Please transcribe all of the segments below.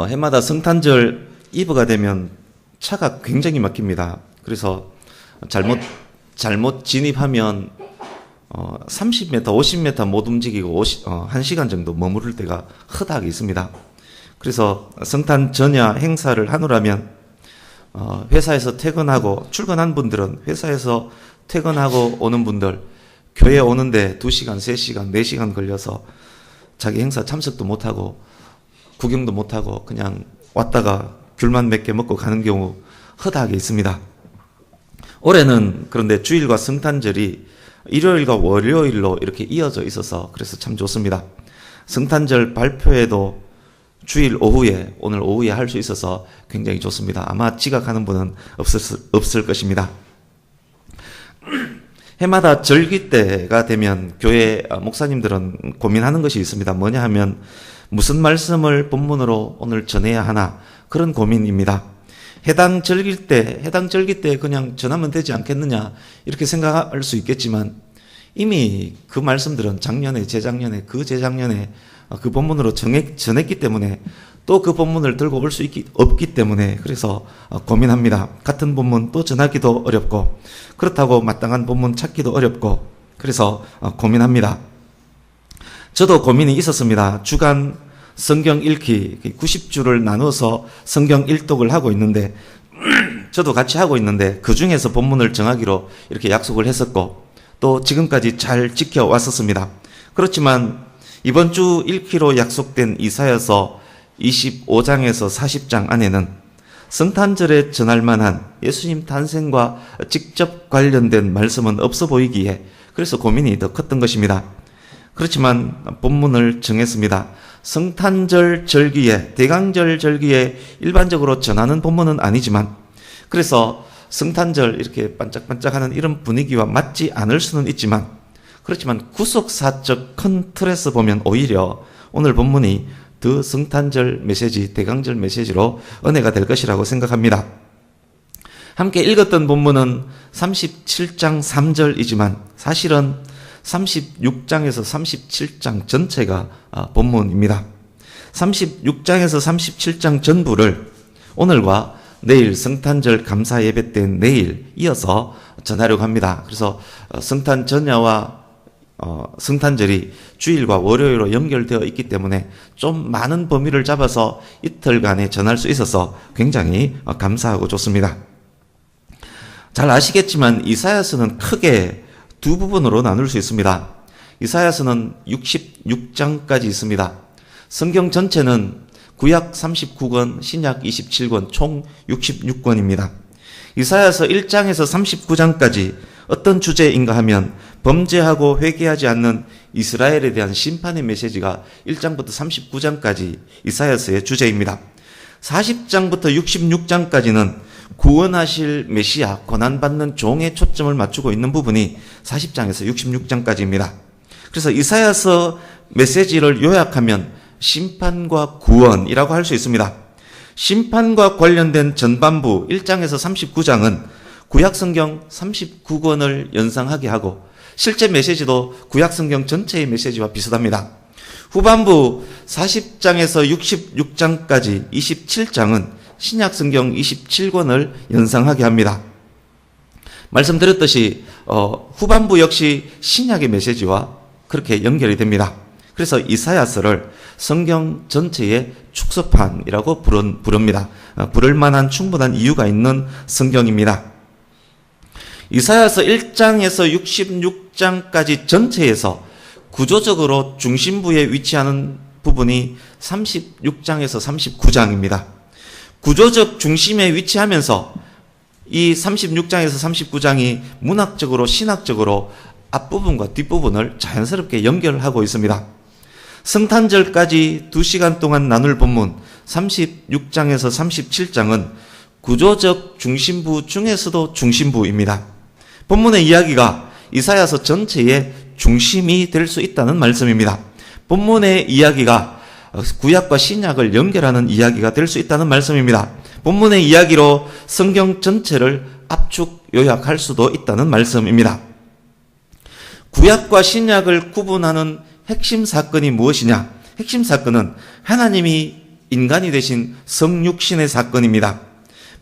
해마다 성탄절 이브가 되면 차가 굉장히 막힙니다. 그래서 잘못 진입하면 30m, 50m 못 움직이고 1시간 정도 머무를 때가 허다하게 있습니다. 그래서 성탄 전야 행사를 하노라면 회사에서 퇴근하고 출근한 분들은 회사에서 퇴근하고 오는 분들 교회 오는데 2시간, 3시간, 4시간 걸려서 자기 행사 참석도 못하고 구경도 못하고 그냥 왔다가 귤만 몇 개 먹고 가는 경우 허다하게 있습니다. 올해는 그런데 주일과 성탄절이 일요일과 월요일로 이렇게 이어져 있어서 그래서 참 좋습니다. 성탄절 발표회도 주일 오후에 오늘 오후에 할 수 있어서 굉장히 좋습니다. 아마 지각하는 분은 없을 것입니다. 해마다 절기 때가 되면 교회 목사님들은 고민하는 것이 있습니다. 뭐냐 하면 무슨 말씀을 본문으로 오늘 전해야 하나 그런 고민입니다. 해당 절기 때 그냥 전하면 되지 않겠느냐 이렇게 생각할 수 있겠지만 이미 그 말씀들은 작년에, 재작년에, 재작년에 그 본문으로 전했기 때문에 또 그 본문을 들고 올 수 없기 때문에 그래서 고민합니다. 같은 본문 또 전하기도 어렵고 그렇다고 마땅한 본문 찾기도 어렵고 그래서 고민합니다. 저도 고민이 있었습니다. 주간 성경 읽기 90주를 나눠서 성경 일독을 하고 있는데 저도 같이 하고 있는데 그 중에서 본문을 정하기로 이렇게 약속을 했었고 또 지금까지 잘 지켜왔었습니다. 그렇지만 이번 주 읽기로 약속된 이사야서 25장에서 40장 안에는 성탄절에 전할 만한 예수님 탄생과 직접 관련된 말씀은 없어 보이기에 그래서 고민이 더 컸던 것입니다. 그렇지만 본문을 정했습니다. 성탄절 절기에, 대강절 절기에 일반적으로 전하는 본문은 아니지만 그래서 성탄절 이렇게 반짝반짝하는 이런 분위기와 맞지 않을 수는 있지만 그렇지만 구속사적 큰 틀에서 보면 오히려 오늘 본문이 더 성탄절 메시지, 대강절 메시지로 은혜가 될 것이라고 생각합니다. 함께 읽었던 본문은 37장 3절이지만 사실은 36장에서 37장 전체가 본문입니다. 36장에서 37장 전부를 오늘과 내일 성탄절 감사 예배 때 내일 이어서 전하려고 합니다. 그래서 성탄 전야와 성탄절이 주일과 월요일로 연결되어 있기 때문에 좀 많은 범위를 잡아서 이틀간에 전할 수 있어서 굉장히 감사하고 좋습니다. 잘 아시겠지만 이사야서는 크게 두 부분으로 나눌 수 있습니다. 이사야서는 66장까지 있습니다. 성경 전체는 구약 39권, 신약 27권, 총 66권입니다. 이사야서 1장에서 39장까지 어떤 주제인가 하면 범죄하고 회개하지 않는 이스라엘에 대한 심판의 메시지가 1장부터 39장까지 이사야서의 주제입니다. 40장부터 66장까지는 구원하실 메시아, 고난받는 종에 초점을 맞추고 있는 부분이 40장에서 66장까지입니다. 그래서 이사야서 메시지를 요약하면 심판과 구원이라고 할 수 있습니다. 심판과 관련된 전반부 1장에서 39장은 구약성경 39권을 연상하게 하고 실제 메시지도 구약성경 전체의 메시지와 비슷합니다. 후반부 40장에서 66장까지 27장은 신약성경 27권을 연상하게 합니다. 말씀드렸듯이 후반부 역시 신약의 메시지와 그렇게 연결이 됩니다. 그래서 이사야서를 성경 전체의 축소판이라고 부릅니다. 부를 만한 충분한 이유가 있는 성경입니다. 이사야서 1장에서 66장까지 전체에서 구조적으로 중심부에 위치하는 부분이 36장에서 39장입니다. 구조적 중심에 위치하면서 이 36장에서 39장이 문학적으로 신학적으로 앞부분과 뒷부분을 자연스럽게 연결하고 있습니다. 성탄절까지 2시간 동안 나눌 본문 36장에서 37장은 구조적 중심부 중에서도 중심부입니다. 본문의 이야기가 이사야서 전체의 중심이 될 수 있다는 말씀입니다. 본문의 이야기가 구약과 신약을 연결하는 이야기가 될 수 있다는 말씀입니다. 본문의 이야기로 성경 전체를 압축 요약할 수도 있다는 말씀입니다. 구약과 신약을 구분하는 핵심 사건이 무엇이냐? 핵심 사건은 하나님이 인간이 되신 성육신의 사건입니다.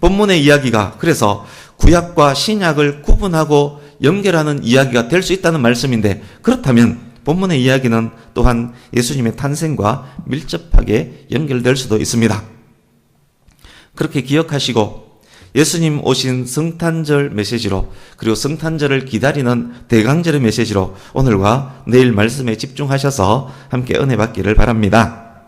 본문의 이야기가 그래서 구약과 신약을 구분하고 연결하는 이야기가 될 수 있다는 말씀인데, 그렇다면 본문의 이야기는 또한 예수님의 탄생과 밀접하게 연결될 수도 있습니다. 그렇게 기억하시고 예수님 오신 성탄절 메시지로, 그리고 성탄절을 기다리는 대강절의 메시지로 오늘과 내일 말씀에 집중하셔서 함께 은혜 받기를 바랍니다.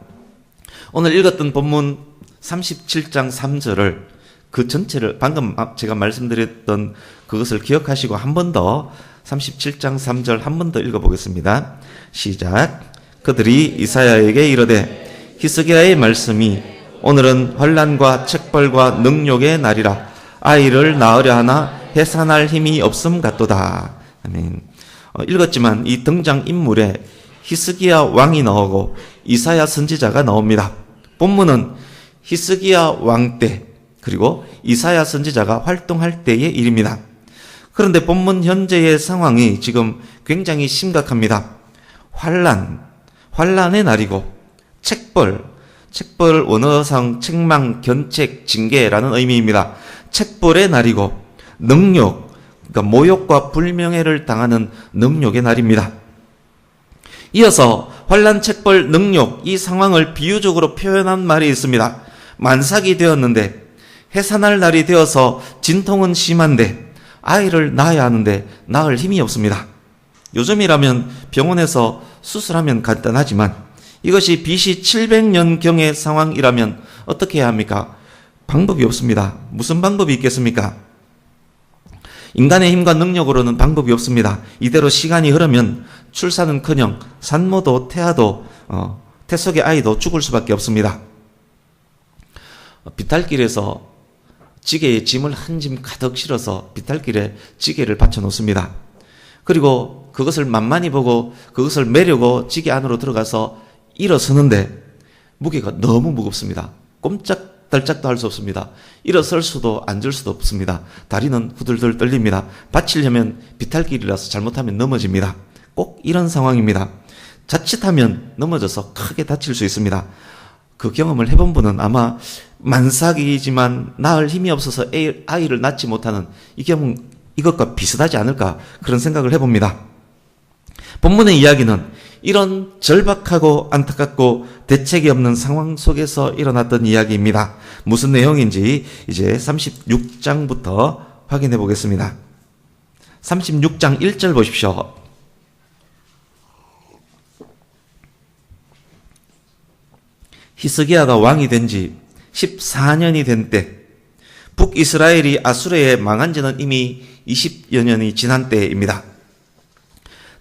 오늘 읽었던 본문 37장 3절을, 그 전체를 방금 제가 말씀드렸던 그것을 기억하시고 한 번 더 37장 3절 한 번 더 읽어보겠습니다. 시작. 그들이 이사야에게 이르되 히스기야의 말씀이 오늘은 환난과 책벌과 능욕의 날이라 아이를 낳으려 하나 해산할 힘이 없음 같도다. 아멘. 읽었지만 이 등장인물에 히스기야 왕이 나오고 이사야 선지자가 나옵니다. 본문은 히스기야 왕 때 그리고 이사야 선지자가 활동할 때의 일입니다. 그런데 본문 현재의 상황이 지금 굉장히 심각합니다. 환난의 날이고 책벌 원어상 책망, 견책, 징계라는 의미입니다. 책벌의 날이고 능욕, 그러니까 모욕과 불명예를 당하는 능욕의 날입니다. 이어서 환난, 책벌, 능욕 이 상황을 비유적으로 표현한 말이 있습니다. 만삭이 되었는데 해산할 날이 되어서 진통은 심한데 아이를 낳아야 하는데 낳을 힘이 없습니다. 요즘이라면 병원에서 수술하면 간단하지만 이것이 BC 700년경의 상황이라면 어떻게 해야 합니까? 방법이 없습니다. 무슨 방법이 있겠습니까? 인간의 힘과 능력으로는 방법이 없습니다. 이대로 시간이 흐르면 출산은커녕 산모도 태아도 태 속의 아이도 죽을 수밖에 없습니다. 비탈길에서 찌개에 짐을 한 짐 가득 실어서 비탈길에 찌개를 받쳐 놓습니다. 그리고 그것을 만만히 보고 그것을 메려고 찌개 안으로 들어가서 일어서는데 무게가 너무 무겁습니다. 꼼짝달짝도 할 수 없습니다. 일어설 수도 앉을 수도 없습니다. 다리는 후들들 떨립니다. 받치려면 비탈길이라서 잘못하면 넘어집니다. 꼭 이런 상황입니다. 자칫하면 넘어져서 크게 다칠 수 있습니다. 그 경험을 해본 분은 아마 만삭이지만 낳을 힘이 없어서 아이를 낳지 못하는 이 경험, 이것과 비슷하지 않을까 그런 생각을 해봅니다. 본문의 이야기는 이런 절박하고 안타깝고 대책이 없는 상황 속에서 일어났던 이야기입니다. 무슨 내용인지 이제 36장부터 확인해 보겠습니다. 36장 1절 보십시오. 히스기야가 왕이 된 지 14년이 된 때, 북이스라엘이 아수르에 망한 지는 이미 20여 년이 지난 때입니다.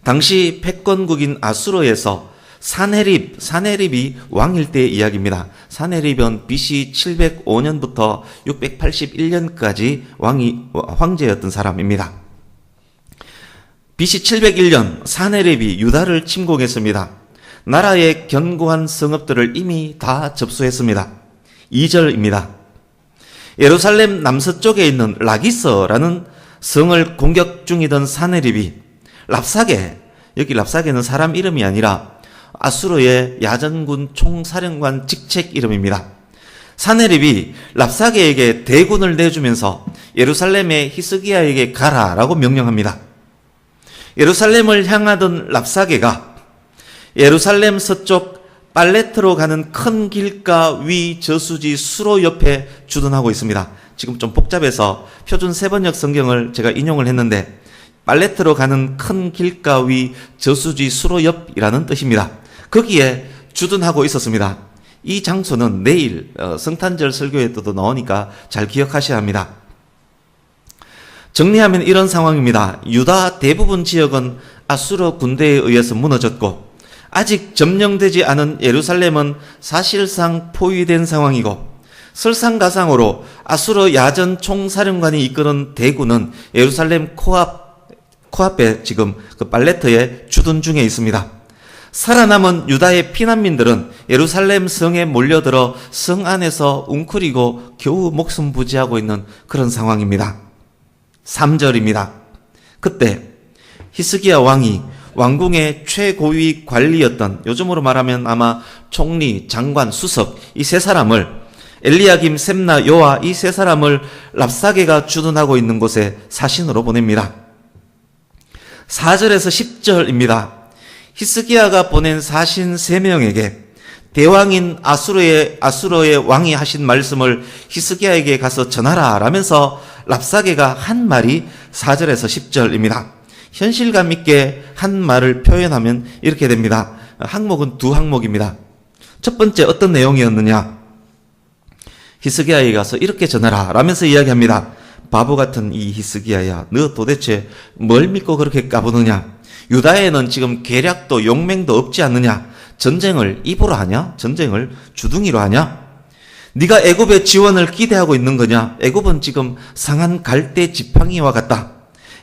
당시 패권국인 아수르에서 사네립이 왕일 때의 이야기입니다. 사네립은 BC 705년부터 681년까지 황제였던 사람입니다. BC 701년 사네립이 유다를 침공했습니다. 나라의 견고한 성읍들을 이미 다 접수했습니다. 2절입니다. 예루살렘 남서쪽에 있는 라기스라는 성을 공격 중이던 사네립이 여기 랍사게는 사람 이름이 아니라 아수르의 야전군 총사령관 직책 이름입니다. 사네립이 랍사게에게 대군을 내주면서 예루살렘의 히스기야에게 가라라고 명령합니다. 예루살렘을 향하던 랍사게가 예루살렘 서쪽 빨레트로 가는 큰 길가 위 저수지 수로 옆에 주둔하고 있습니다. 지금 좀 복잡해서 표준 세번역 성경을 제가 인용을 했는데 빨레트로 가는 큰 길가 위 저수지 수로 옆이라는 뜻입니다. 거기에 주둔하고 있었습니다. 이 장소는 내일 성탄절 설교에도 나오니까 잘 기억하셔야 합니다. 정리하면 이런 상황입니다. 유다 대부분 지역은 아수르 군대에 의해서 무너졌고 아직 점령되지 않은 예루살렘은 사실상 포위된 상황이고 설상가상으로 아수르 야전 총사령관이 이끄는 대군은 예루살렘 코앞에 지금 그 빨레트에 주둔 중에 있습니다. 살아남은 유다의 피난민들은 예루살렘 성에 몰려들어 성 안에서 웅크리고 겨우 목숨 부지하고 있는 그런 상황입니다. 3절입니다. 그때 히스기야 왕이 왕궁의 최고위 관리였던, 요즘으로 말하면 아마 총리, 장관, 수석, 이 세 사람을, 엘리야김, 셈나, 요아 이 세 사람을 랍사게가 주둔하고 있는 곳에 사신으로 보냅니다. 4절에서 10절입니다. 히스기야가 보낸 사신 3명에게 대왕인 아수르의 왕이 하신 말씀을 히스기야에게 가서 전하라 라면서 랍사게가 한 말이 4절에서 10절입니다. 현실감 있게 한 말을 표현하면 이렇게 됩니다. 항목은 두 항목입니다. 첫 번째 어떤 내용이었느냐? 히스기야에게 가서 이렇게 전하라 라면서 이야기합니다. 바보 같은 이 히스기야야, 너 도대체 뭘 믿고 그렇게 까부느냐? 유다에는 지금 계략도 용맹도 없지 않느냐? 전쟁을 입으로 하냐? 전쟁을 주둥이로 하냐? 네가 애굽의 지원을 기대하고 있는 거냐? 애굽은 지금 상한 갈대 지팡이와 같다.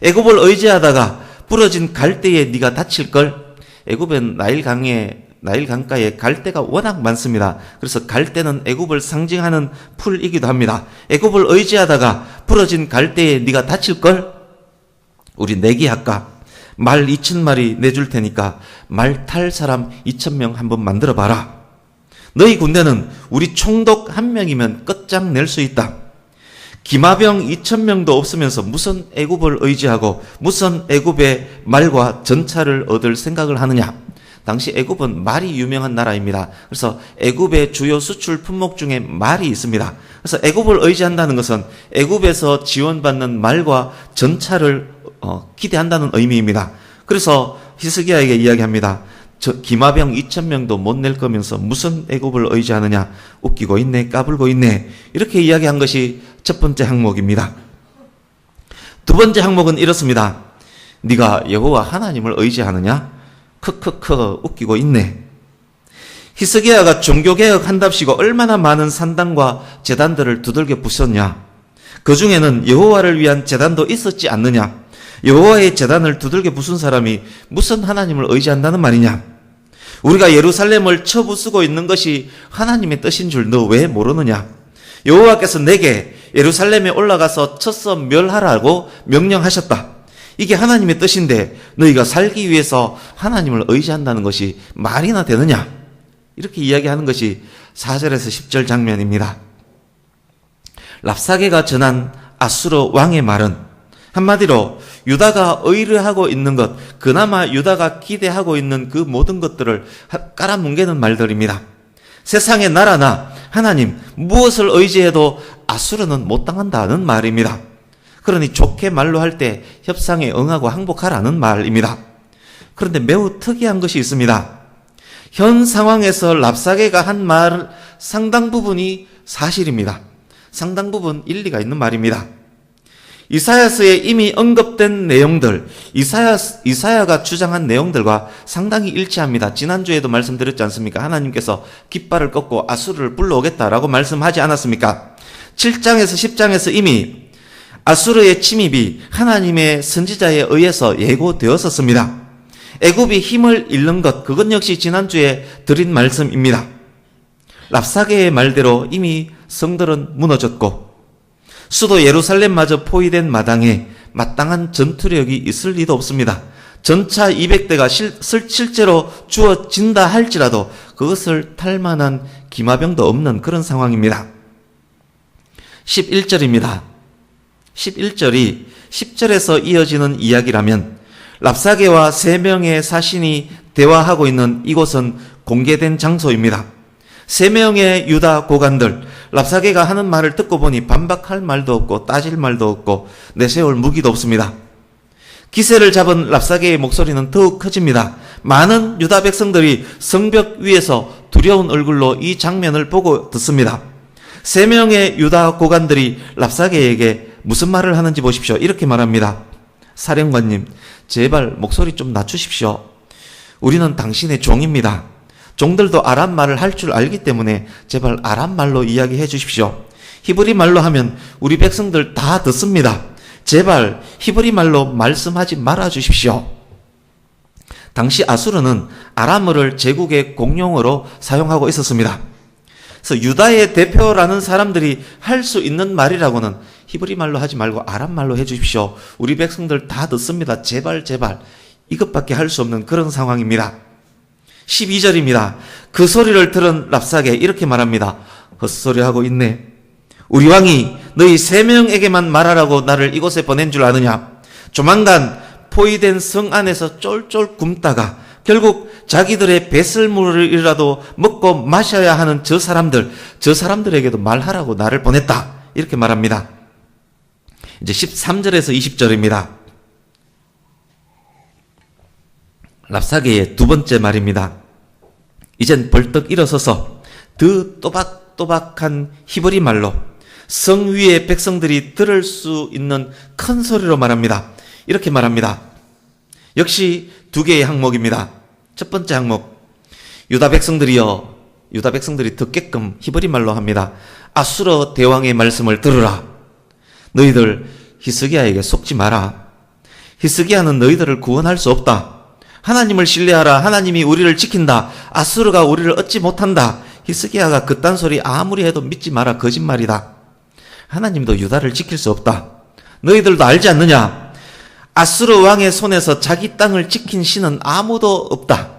애굽을 의지하다가 부러진 갈대에 네가 다칠걸? 애굽은 나일 강가에 갈대가 워낙 많습니다. 그래서 갈대는 애굽을 상징하는 풀이기도 합니다. 애굽을 의지하다가 부러진 갈대에 네가 다칠걸? 우리 내기할까? 말 2,000마리 내줄 테니까 말 탈 사람 2,000명 한번 만들어 봐라. 너희 군대는 우리 총독 1명이면 끝장낼 수 있다. 기마병 2,000명도 없으면서 무슨 애굽을 의지하고 무슨 애굽의 말과 전차를 얻을 생각을 하느냐. 당시 애굽은 말이 유명한 나라입니다. 그래서 애굽의 주요 수출 품목 중에 말이 있습니다. 그래서 애굽을 의지한다는 것은 애굽에서 지원받는 말과 전차를 기대한다는 의미입니다. 그래서 히스기야에게 이야기합니다. 기마병 2,000명도 못 낼 거면서 무슨 애굽을 의지하느냐? 웃기고 있네, 까불고 있네. 이렇게 이야기한 것이 첫 번째 항목입니다. 두 번째 항목은 이렇습니다. 네가 여호와 하나님을 의지하느냐? 크크크 웃기고 있네. 히스기야가 종교개혁 한답시고 얼마나 많은 산당과 제단들을 두들겨 부쉈냐? 그 중에는 여호와를 위한 제단도 있었지 않느냐? 여호와의 제단을 두들겨 부순 사람이 무슨 하나님을 의지한다는 말이냐? 우리가 예루살렘을 쳐부수고 있는 것이 하나님의 뜻인 줄 너 왜 모르느냐? 여호와께서 내게 예루살렘에 올라가서 쳐서 멸하라고 명령하셨다. 이게 하나님의 뜻인데 너희가 살기 위해서 하나님을 의지한다는 것이 말이나 되느냐? 이렇게 이야기하는 것이 4절에서 10절 장면입니다. 랍사게가 전한 아수르 왕의 말은 한마디로 유다가 의뢰하고 있는 것, 그나마 유다가 기대하고 있는 그 모든 것들을 깔아뭉개는 말들입니다. 세상의 나라나 하나님 무엇을 의지해도 아수르는 못 당한다는 말입니다. 그러니 좋게 말로 할 때 협상에 응하고 항복하라는 말입니다. 그런데 매우 특이한 것이 있습니다. 현 상황에서 랍사게가 한 말 상당 부분이 사실입니다. 상당 부분 일리가 있는 말입니다. 이사야서에 이미 언급된 내용들, 이사야가 주장한 내용들과 상당히 일치합니다. 지난주에도 말씀드렸지 않습니까? 하나님께서 깃발을 꺾고 아수르를 불러오겠다라고 말씀하지 않았습니까? 7장에서 10장에서 이미 아수르의 침입이 하나님의 선지자에 의해서 예고되었었습니다. 애굽이 힘을 잃는 것, 그것 역시 지난주에 드린 말씀입니다. 랍사게의 말대로 이미 성들은 무너졌고 수도 예루살렘마저 포위된 마당에 마땅한 전투력이 있을 리도 없습니다. 전차 200대가 실제로 주어진다 할지라도 그것을 탈 만한 기마병도 없는 그런 상황입니다. 11절입니다. 11절이 10절에서 이어지는 이야기라면 랍사게와 3명의 사신이 대화하고 있는 이곳은 공개된 장소입니다. 3명의 유다 고관들, 랍사게가 하는 말을 듣고 보니 반박할 말도 없고 따질 말도 없고 내세울 무기도 없습니다. 기세를 잡은 랍사게의 목소리는 더욱 커집니다. 많은 유다 백성들이 성벽 위에서 두려운 얼굴로 이 장면을 보고 듣습니다. 3명의 유다 고관들이 랍사게에게 무슨 말을 하는지 보십시오. 이렇게 말합니다. 사령관님, 제발 목소리 좀 낮추십시오. 우리는 당신의 종입니다. 종들도 아람 말을 할 줄 알기 때문에 제발 아람 말로 이야기해 주십시오. 히브리 말로 하면 우리 백성들 다 듣습니다. 제발 히브리 말로 말씀하지 말아 주십시오. 당시 아수르는 아람어를 제국의 공용어로 사용하고 있었습니다. 그래서 유다의 대표라는 사람들이 할 수 있는 말이라고는 히브리 말로 하지 말고 아람 말로 해 주십시오. 우리 백성들 다 듣습니다. 제발 제발. 이것밖에 할 수 없는 그런 상황입니다. 12절입니다. 그 소리를 들은 랍사게 이렇게 말합니다. 헛소리하고 있네. 우리 왕이 너희 3명에게만 말하라고 나를 이곳에 보낸 줄 아느냐? 조만간 포위된 성 안에서 쫄쫄 굶다가 결국 자기들의 배설물이라도 먹고 마셔야 하는 저 사람들에게도 말하라고 나를 보냈다. 이렇게 말합니다. 이제 13절에서 20절입니다. 랍사게의 두 번째 말입니다. 이젠 벌떡 일어서서 더 또박또박한 히브리 말로 성 위의 백성들이 들을 수 있는 큰 소리로 말합니다. 이렇게 말합니다. 역시 두 개의 항목입니다. 첫 번째 항목, 유다 백성들이 듣게끔 히브리 말로 합니다. 아수르 대왕의 말씀을 들으라. 너희들 히스기야에게 속지 마라. 히스기야는 너희들을 구원할 수 없다. 하나님을 신뢰하라. 하나님이 우리를 지킨다. 아수르가 우리를 얻지 못한다. 히스기야가 그딴 소리 아무리 해도 믿지 마라. 거짓말이다. 하나님도 유다를 지킬 수 없다. 너희들도 알지 않느냐? 아수르 왕의 손에서 자기 땅을 지킨 신은 아무도 없다.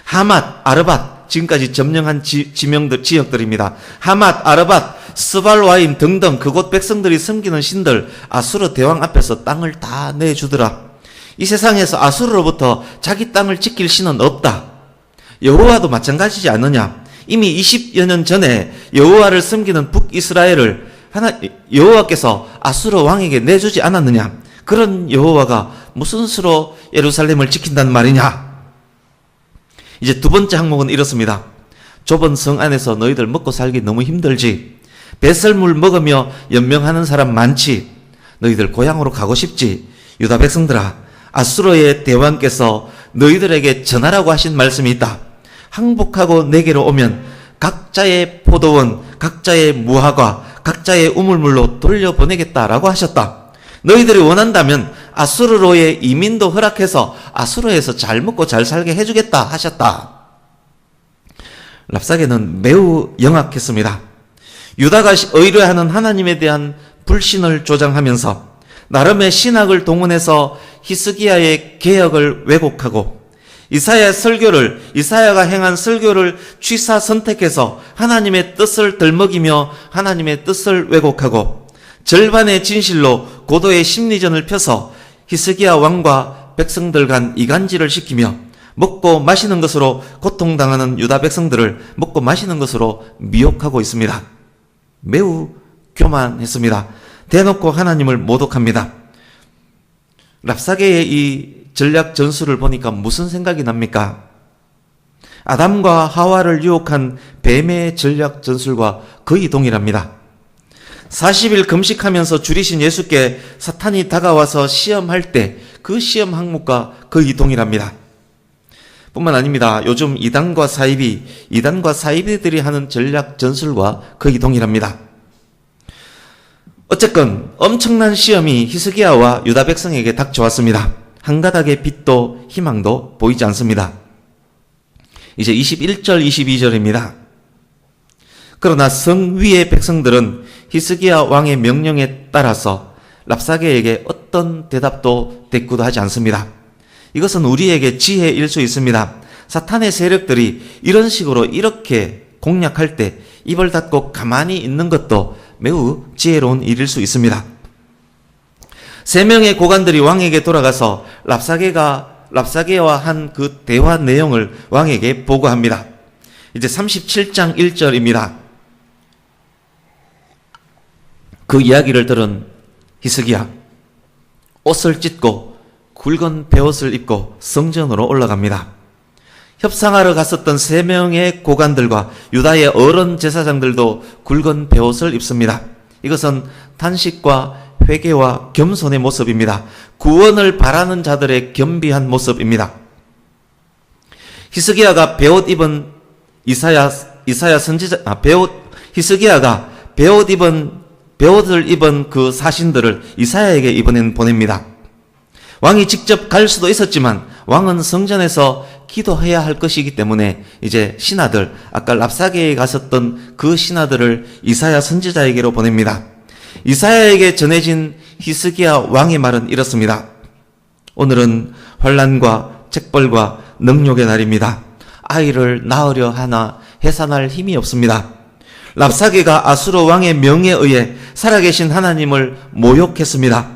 하맛, 아르밧, 지금까지 점령한 지역들입니다. 하맛, 아르밧, 스발와임 등등 그곳 백성들이 섬기는 신들 아수르 대왕 앞에서 땅을 다 내주더라. 이 세상에서 아수르로부터 자기 땅을 지킬 신은 없다. 여호와도 마찬가지지 않느냐? 이미 20여 년 전에 여호와를 섬기는 북이스라엘을 여호와께서 아수르 왕에게 내주지 않았느냐? 그런 여호와가 무슨 수로 예루살렘을 지킨단 말이냐? 이제 두 번째 항목은 이렇습니다. 좁은 성 안에서 너희들 먹고 살기 너무 힘들지? 배설물 먹으며 연명하는 사람 많지? 너희들 고향으로 가고 싶지? 유다 백성들아, 아수르의 대왕께서 너희들에게 전하라고 하신 말씀이 있다. 항복하고 내게로 오면 각자의 포도원, 각자의 무화과, 각자의 우물물로 돌려보내겠다라고 하셨다. 너희들이 원한다면 아수르로의 이민도 허락해서 아수르에서 잘 먹고 잘 살게 해주겠다 하셨다. 랍사게는 매우 영악했습니다. 유다가 의뢰하는 하나님에 대한 불신을 조장하면서 나름의 신학을 동원해서 히스기야의 개혁을 왜곡하고 이사야가 행한 설교를 취사 선택해서 하나님의 뜻을 덜먹이며 하나님의 뜻을 왜곡하고 절반의 진실로 고도의 심리전을 펴서 히스기야 왕과 백성들 간 이간질을 시키며 먹고 마시는 것으로 고통당하는 유다 백성들을 먹고 마시는 것으로 미혹하고 있습니다. 매우 교만했습니다. 대놓고 하나님을 모독합니다. 랍사게의 이 전략 전술을 보니까 무슨 생각이 납니까? 아담과 하와를 유혹한 뱀의 전략 전술과 거의 동일합니다. 40일 금식하면서 줄이신 예수께 사탄이 다가와서 시험할 때 그 시험 항목과 거의 동일합니다. 뿐만 아닙니다. 요즘 이단과 사이비들이 하는 전략 전술과 거의 동일합니다. 어쨌건 엄청난 시험이 히스기야와 유다 백성에게 닥쳐왔습니다. 한 가닥의 빛도 희망도 보이지 않습니다. 이제 21절, 22절입니다. 그러나 성 위의 백성들은 히스기야 왕의 명령에 따라서 랍사게에게 어떤 대답도 대꾸도 하지 않습니다. 이것은 우리에게 지혜일 수 있습니다. 사탄의 세력들이 이런 식으로 이렇게 공략할 때 입을 닫고 가만히 있는 것도 매우 지혜로운 일일 수 있습니다. 3명의 고관들이 왕에게 돌아가서 랍사게와 한 그 대화 내용을 왕에게 보고합니다. 이제 37장 1절입니다. 그 이야기를 들은 히스기야 옷을 찢고 굵은 베옷을 입고 성전으로 올라갑니다. 협상하러 갔었던 3명의 고관들과 유다의 어른 제사장들도 굵은 베옷을 입습니다. 이것은 탄식과 회개와 겸손의 모습입니다. 구원을 바라는 자들의 겸비한 모습입니다. 히스기야가 베옷 입은 히스기야가 베옷을 입은 그 사신들을 이사야에게 이번엔 보냅니다. 왕이 직접 갈 수도 있었지만 왕은 성전에서 기도해야 할 것이기 때문에 이제 신하들, 아까 랍사게에 갔었던 그 신하들을 이사야 선지자에게로 보냅니다. 이사야에게 전해진 히스기야 왕의 말은 이렇습니다. 오늘은 환난과 책벌과 능욕의 날입니다. 아이를 낳으려 하나 해산할 힘이 없습니다. 랍사게가 아수르 왕의 명에 의해 살아계신 하나님을 모욕했습니다.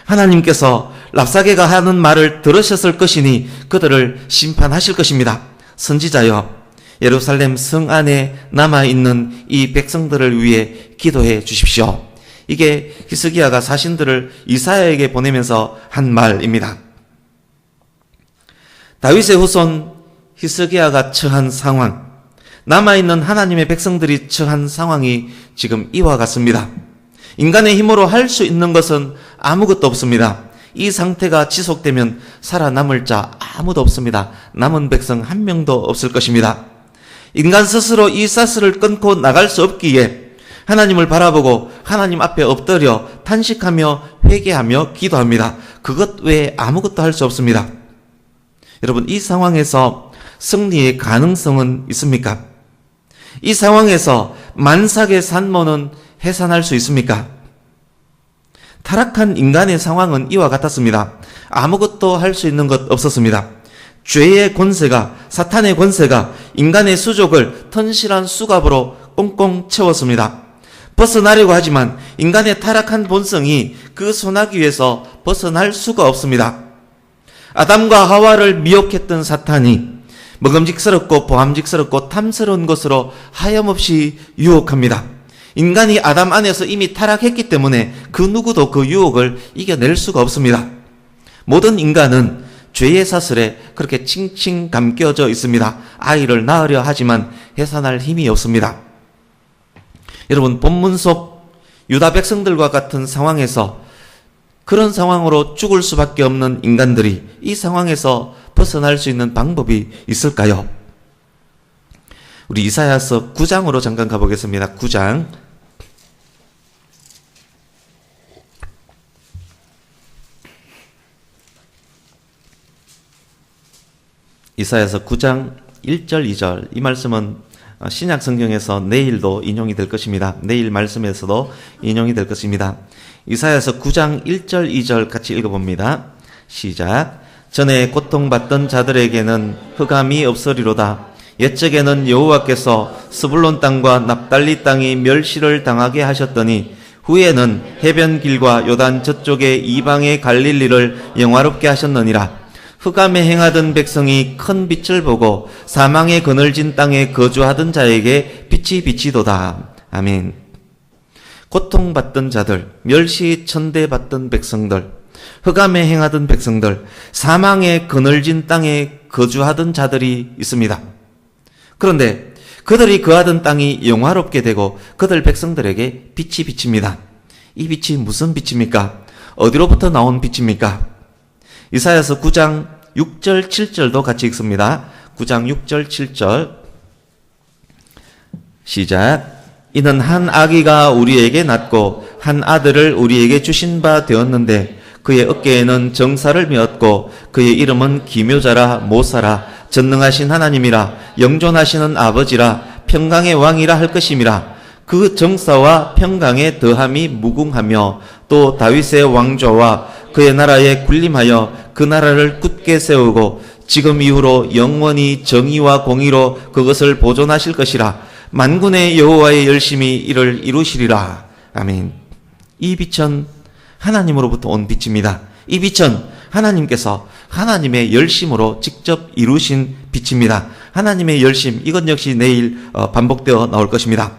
하나님께서 랍사게가 하는 말을 들으셨을 것이니 그들을 심판하실 것입니다. 선지자여, 예루살렘 성 안에 남아있는 이 백성들을 위해 기도해 주십시오. 이게 히스기야가 사신들을 이사야에게 보내면서 한 말입니다. 다윗의 후손 히스기야가 처한 상황, 남아있는 하나님의 백성들이 처한 상황이 지금 이와 같습니다. 인간의 힘으로 할 수 있는 것은 아무것도 없습니다. 이 상태가 지속되면 살아남을 자 아무도 없습니다. 남은 백성 한 명도 없을 것입니다. 인간 스스로 이 사슬을 끊고 나갈 수 없기에 하나님을 바라보고 하나님 앞에 엎드려 탄식하며 회개하며 기도합니다. 그것 외에 아무것도 할 수 없습니다. 여러분, 이 상황에서 승리의 가능성은 있습니까? 이 상황에서 만삭의 산모는 해산할 수 있습니까? 타락한 인간의 상황은 이와 같았습니다. 아무것도 할 수 있는 것 없었습니다. 죄의 권세가, 사탄의 권세가 인간의 수족을 튼실한 수갑으로 꽁꽁 채웠습니다. 벗어나려고 하지만 인간의 타락한 본성이 그 소나기에서 벗어날 수가 없습니다. 아담과 하와를 미혹했던 사탄이 먹음직스럽고 보암직스럽고 탐스러운 것으로 하염없이 유혹합니다. 인간이 아담 안에서 이미 타락했기 때문에 그 누구도 그 유혹을 이겨낼 수가 없습니다. 모든 인간은 죄의 사슬에 그렇게 칭칭 감겨져 있습니다. 아이를 낳으려 하지만 해산할 힘이 없습니다. 여러분, 본문 속 유다 백성들과 같은 상황에서 그런 상황으로 죽을 수밖에 없는 인간들이 이 상황에서 벗어날 수 있는 방법이 있을까요? 우리 이사야서 9장으로 잠깐 가보겠습니다. 9장. 이사야서 9장 1절 2절. 이 말씀은 신약 성경에서 내일도 인용이 될 것입니다. 내일 말씀에서도 인용이 될 것입니다. 이사야서 9장 1절 2절 같이 읽어봅니다. 시작. 전에 고통받던 자들에게는 흑암이 없으리로다. 옛적에는 여호와께서 스불론 땅과 납달리 땅이 멸시를 당하게 하셨더니 후에는 해변길과 요단 저쪽의 이방의 갈릴리를 영화롭게 하셨느니라. 흑암에 행하던 백성이 큰 빛을 보고 사망의 그늘진 땅에 거주하던 자에게 빛이 비치도다. 아멘. 고통받던 자들, 멸시 천대받던 백성들, 흑암에 행하던 백성들, 사망의 그늘진 땅에 거주하던 자들이 있습니다. 그런데 그들이 거하던 땅이 영화롭게 되고 그들 백성들에게 빛이 비칩니다. 이 빛이 무슨 빛입니까? 어디로부터 나온 빛입니까? 이사야서 9장 6절 7절도 같이 읽습니다. 9장 6절 7절 시작. 이는 한 아기가 우리에게 낳고 한 아들을 우리에게 주신 바 되었는데 그의 어깨에는 정사를 메었고 그의 이름은 기묘자라 모사라 전능하신 하나님이라 영존하시는 아버지라 평강의 왕이라 할 것임이라. 그 정사와 평강의 더함이 무궁하며 또 다윗의 왕좌와 그의 나라에 군림하여 그 나라를 굳게 세우고 지금 이후로 영원히 정의와 공의로 그것을 보존하실 것이라. 만군의 여호와의 열심히 이를 이루시리라. 아멘. 이 빛은 하나님으로부터 온 빛입니다. 이 빛은 하나님께서 하나님의 열심으로 직접 이루신 빛입니다. 하나님의 열심, 이것 역시 내일 반복되어 나올 것입니다.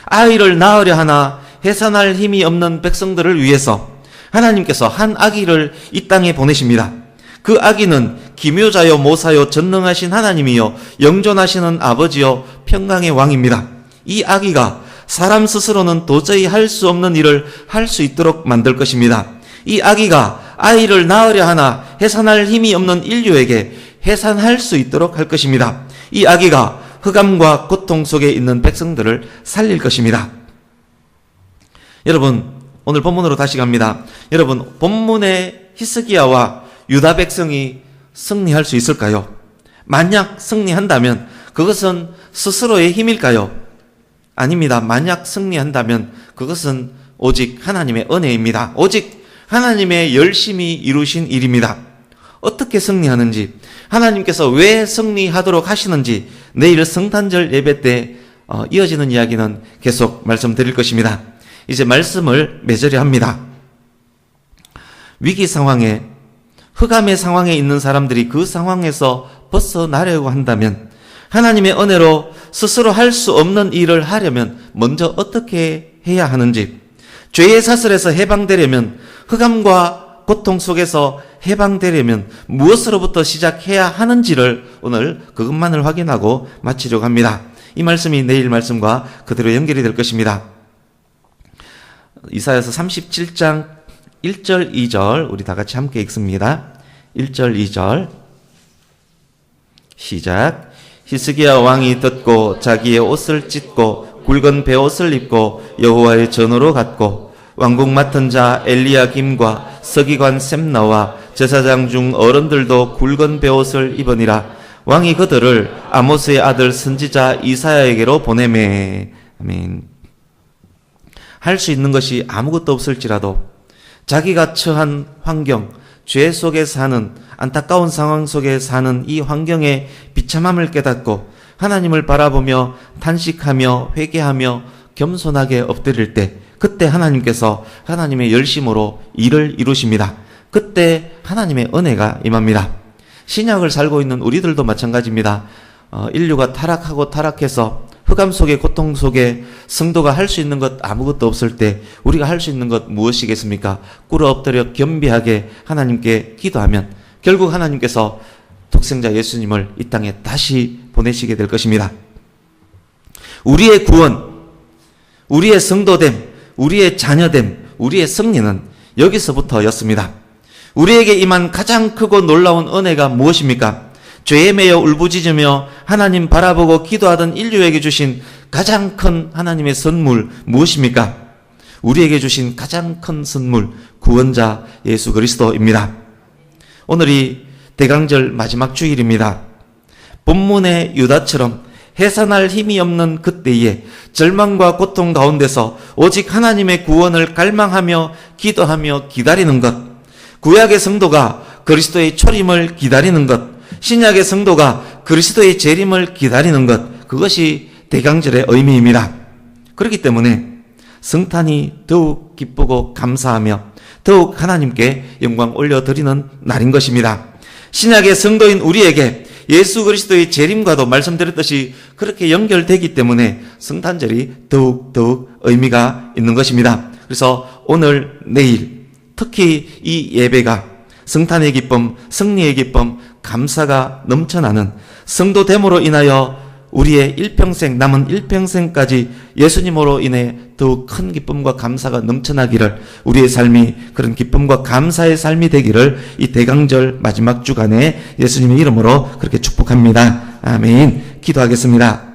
아이를 낳으려 하나 해산할 힘이 없는 백성들을 위해서 하나님께서 한 아기를 이 땅에 보내십니다. 그 아기는 기묘자요 모사요 전능하신 하나님이요 영존하시는 아버지요 평강의 왕입니다. 이 아기가 사람 스스로는 도저히 할 수 없는 일을 할 수 있도록 만들 것입니다. 이 아기가 아이를 낳으려 하나 해산할 힘이 없는 인류에게 해산할 수 있도록 할 것입니다. 이 아기가 흑암과 고통 속에 있는 백성들을 살릴 것입니다. 여러분, 오늘 본문으로 다시 갑니다. 여러분, 본문의 히스기야와 유다 백성이 승리할 수 있을까요? 만약 승리한다면 그것은 스스로의 힘일까요? 아닙니다. 만약 승리한다면 그것은 오직 하나님의 은혜입니다. 오직 하나님의 열심히 이루신 일입니다. 어떻게 승리하는지, 하나님께서 왜 승리하도록 하시는지 내일 성탄절 예배 때 이어지는 이야기는 계속 말씀드릴 것입니다. 이제 말씀을 맺으려 합니다. 위기 상황에, 흑암의 상황에 있는 사람들이 그 상황에서 벗어나려고 한다면, 하나님의 은혜로 스스로 할 수 없는 일을 하려면 먼저 어떻게 해야 하는지, 죄의 사슬에서 해방되려면, 흑암과 고통 속에서 해방되려면 무엇으로부터 시작해야 하는지를 오늘 그것만을 확인하고 마치려고 합니다. 이 말씀이 내일 말씀과 그대로 연결이 될 것입니다. 이사야서 37장 1절 2절 우리 다 같이 함께 읽습니다. 1절 2절 시작. 히스기야 왕이 듣고 자기의 옷을 찢고 굵은 베옷을 입고 여호와의 전으로 갔고, 왕국 맡은 자 엘리야김과 서기관 셈나와 제사장 중 어른들도 굵은 베옷을 입으니라. 왕이 그들을 아모스의 아들 선지자 이사야에게로 보내매. 아멘. 할 수 있는 것이 아무것도 없을지라도 자기가 처한 환경, 죄 속에 사는, 안타까운 상황 속에 사는 이 환경의 비참함을 깨닫고 하나님을 바라보며 탄식하며 회개하며 겸손하게 엎드릴 때, 그때 하나님께서 하나님의 열심으로 일을 이루십니다. 그때 하나님의 은혜가 임합니다. 신약을 살고 있는 우리들도 마찬가지입니다. 인류가 타락해서 흑암 속에, 고통 속에 성도가 할 수 있는 것 아무것도 없을 때 우리가 할 수 있는 것 무엇이겠습니까? 꿇어 엎드려 겸비하게 하나님께 기도하면 결국 하나님께서 독생자 예수님을 이 땅에 다시 보내시게 될 것입니다. 우리의 구원, 우리의 성도됨, 우리의 자녀됨, 우리의 승리는 여기서부터였습니다. 우리에게 임한 가장 크고 놀라운 은혜가 무엇입니까? 죄에 매여 울부짖으며 하나님 바라보고 기도하던 인류에게 주신 가장 큰 하나님의 선물 무엇입니까? 우리에게 주신 가장 큰 선물, 구원자 예수 그리스도입니다. 오늘이 대강절 마지막 주일입니다. 본문의 유다처럼 해산할 힘이 없는 그때에 절망과 고통 가운데서 오직 하나님의 구원을 갈망하며 기도하며 기다리는 것, 구약의 성도가 그리스도의 초림을 기다리는 것, 신약의 성도가 그리스도의 재림을 기다리는 것, 그것이 대강절의 의미입니다. 그렇기 때문에 성탄이 더욱 기쁘고 감사하며 더욱 하나님께 영광 올려드리는 날인 것입니다. 신약의 성도인 우리에게 예수 그리스도의 재림과도 말씀드렸듯이 그렇게 연결되기 때문에 성탄절이 더욱 의미가 있는 것입니다. 그래서 오늘, 내일, 특히 이 예배가 성탄의 기쁨, 승리의 기쁨, 감사가 넘쳐나는 성도됨으로 인하여 우리의 일평생, 남은 일평생까지 예수님으로 인해 더욱 큰 기쁨과 감사가 넘쳐나기를, 우리의 삶이 그런 기쁨과 감사의 삶이 되기를 이 대강절 마지막 주간에 예수님의 이름으로 그렇게 축복합니다. 아멘. 기도하겠습니다.